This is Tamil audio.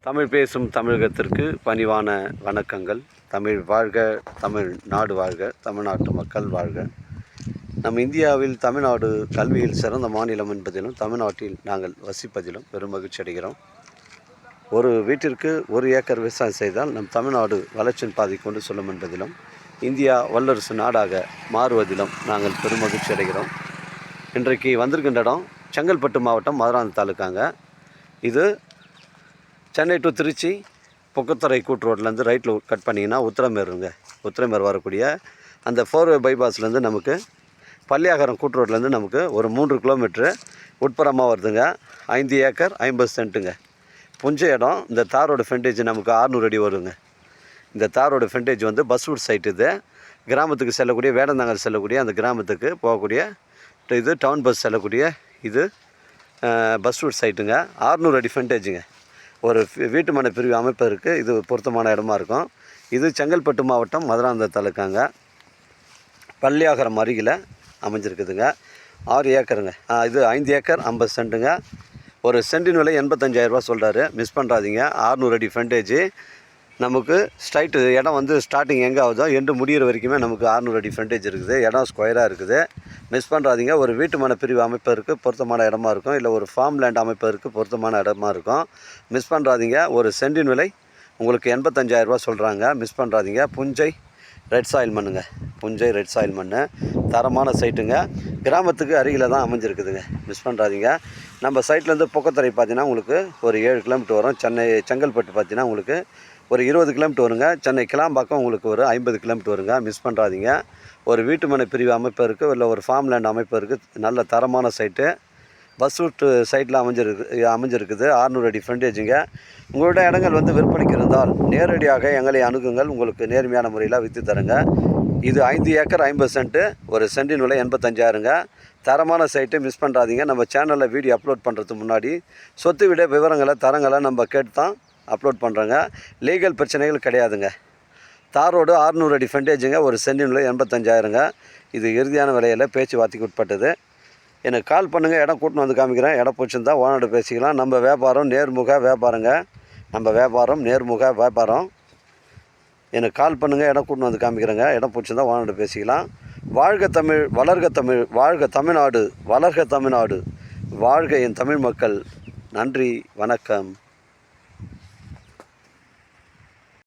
தமிழ் பேசும் தமிழகத்திற்கு பணிவான வணக்கங்கள். தமிழ் வாழ்க, தமிழ் நாடு வாழ்க, தமிழ்நாட்டு மக்கள் வாழ்க. நம் இந்தியாவில் தமிழ்நாடு கல்வியில் சிறந்த மாநிலம் என்பதிலும் தமிழ்நாட்டில் நாங்கள் வசிப்பதிலும் பெரும் மகிழ்ச்சி அடைகிறோம். ஒரு வீட்டிற்கு 1 ஏக்கர் விவசாயம் செய்தால் நம் தமிழ்நாடு வளர்ச்சியின் பாதை கொண்டு செல்லும் என்பதிலும் இந்தியா வல்லரசு நாடாக மாறுவதிலும் நாங்கள் பெரும் மகிழ்ச்சி அடைகிறோம். இன்றைக்கு வந்திருக்கின்ற இடம் செங்கல்பட்டு மாவட்டம் மதுராந்தகம் தாலுக்காங்க. இது சென்னை டு திருச்சி பொக்குத்துறை கூட்டு ரோட்லேருந்து ரைட்டில் கட் பண்ணிங்கன்னா உத்திரமேர் வரக்கூடிய அந்த 4-வே பைபாஸ்லேருந்து நமக்கு பள்ளியாகரம் கூட்டு ரோட்லேருந்து நமக்கு ஒரு 3 கிலோமீட்ரு உட்புறமாக வருதுங்க. 5 ஏக்கர் 50 சென்ட்டுங்க. புஞ்ச இடம். இந்த தாரோட ஃப்ரண்டேஜ் நமக்கு 600 அடி வருங்க. இந்த தாரோட ஃப்ரண்டேஜ் வந்து பஸ் ரூட் சைட். இது கிராமத்துக்கு செல்லக்கூடிய வேடந்தாங்கல் செல்லக்கூடிய அந்த கிராமத்துக்கு போகக்கூடிய இது டவுன் பஸ் செல்லக்கூடிய இது பஸ் ரூட் சைட்டுங்க. 600 அடி ஃப்ரண்டேஜுங்க. ஒரு வீட்டு மனை பிரிவு அமைப்பதற்கு இது பொருத்தமான இடமா இருக்கும். இது செங்கல்பட்டு மாவட்டம் மதுராந்தகம் தாலுக்காங்க. பள்ளியாகரம் அருகில் அமைஞ்சிருக்குதுங்க. 6 ஏக்கருங்க. இது 5 ஏக்கர் 50 சென்ட்டுங்க. ஒரு சென்டின் விலை 85,000 ரூபா சொல்கிறாரு. மிஸ் பண்ணுறாதீங்க. 600 அடி ஃப்ரண்டேஜ். நமக்கு ஸ்ட்ரைட்டு இடம் வந்து ஸ்டார்டிங் எங்கே ஆகுதோ எண்டு முடிகிற வரைக்குமே நமக்கு 600 அடி ஃப்ரண்டேஜ் இருக்குது. இடம் ஸ்கொயராக இருக்குது. மிஸ் பண்ணுறாதீங்க. ஒரு வீட்டு மனை பிரிவு அமைப்பதற்கு பொருத்தமான இடமா இருக்கும். இல்லை ஒரு ஃபார்ம் லேண்ட் அமைப்பதற்கு பொருத்தமான இடமா இருக்கும். மிஸ் பண்ணுறாதீங்க. ஒரு சென்டின் விலை உங்களுக்கு 85,000 ரூபா சொல்கிறாங்க. மிஸ் பண்ணுறாதீங்க. புஞ்சை ரெட் சாயில் மண்ணுங்க. புஞ்சை ரெட் சாயில் மண் தரமான சைட்டுங்க. கிராமத்துக்கு அருகில் தான் அமைஞ்சிருக்குதுங்க. மிஸ் பண்ணுறாதீங்க. நம்ம சைட்லேருந்து பொக்கத்துறை பார்த்தீங்கன்னா உங்களுக்கு ஒரு 7 கிலோமீட்டர் வரும். செங்கல்பட்டு பார்த்தீங்கன்னா உங்களுக்கு ஒரு 20 கிலோமீட்டர் வருங்க. சென்னை கிளாம்பாக்கம் உங்களுக்கு ஒரு 50 கிலோமீட்டர் வருங்க. மிஸ் பண்ணுறாதீங்க. ஒரு வீட்டு மனை பிரிவு அமைப்பதற்கு இல்லை ஒரு ஃபார்ம் லேண்ட் அமைப்பதற்கு நல்ல தரமான சைட்டு. பஸ் ரூட் சைட்டில் அமைஞ்சிருக்குது. 600 அடி ஃப்ரண்டேஜுங்க. உங்களோட இடங்கள் வந்து விற்பனைக்கு இருந்தால் நேரடியாக எங்களை அணுகுங்கள். உங்களுக்கு நேர்மையான முறையில் விற்று தருங்க. இது 5 ஏக்கர் 50 சென்ட்டு. ஒரு சென்டின் விலை 85,000ங்க. தரமான சைட்டு. மிஸ் பண்ணுறாதீங்க. நம்ம சேனலில் வீடியோ அப்லோட் பண்ணுறதுக்கு முன்னாடி சொத்து விட விவரங்களை தரங்களை நம்ம கேட்டு தான் அப்லோட் பண்ணுறோங்க. லீகல் பிரச்சனைகள் கிடையாதுங்க. தாரோடு 600 அடி ஃப்ரண்டேஜுங்க. ஒரு சென்டின் விலை 85,000ங்க. இது இறுதியான விலையில் பேச்சுவார்த்தைக்கு உட்பட்டது. எனக்கு கால் பண்ணுங்கள். இடம் கூட்டின்னு வந்து காமிக்கிறேன். இடம் பிடிச்சிருந்தா ஓனர்கிட்ட பேசிக்கலாம். நம்ம வியாபாரம் நேர்முக வியாபாரங்க. நேர்முக வியாபாரம். எனக்கு கால் பண்ணுங்கள். இடம் கூட்டின்னு வந்து காமிக்கிறேங்க. இடம் பிடிச்சிருந்தா ஓனர்கிட்ட பேசிக்கலாம். வாழ்க தமிழ், வளர்க தமிழ், வாழ்க தமிழ்நாடு, வளர்க தமிழ்நாடு, வாழ்க என் தமிழ் மக்கள். நன்றி, வணக்கம்.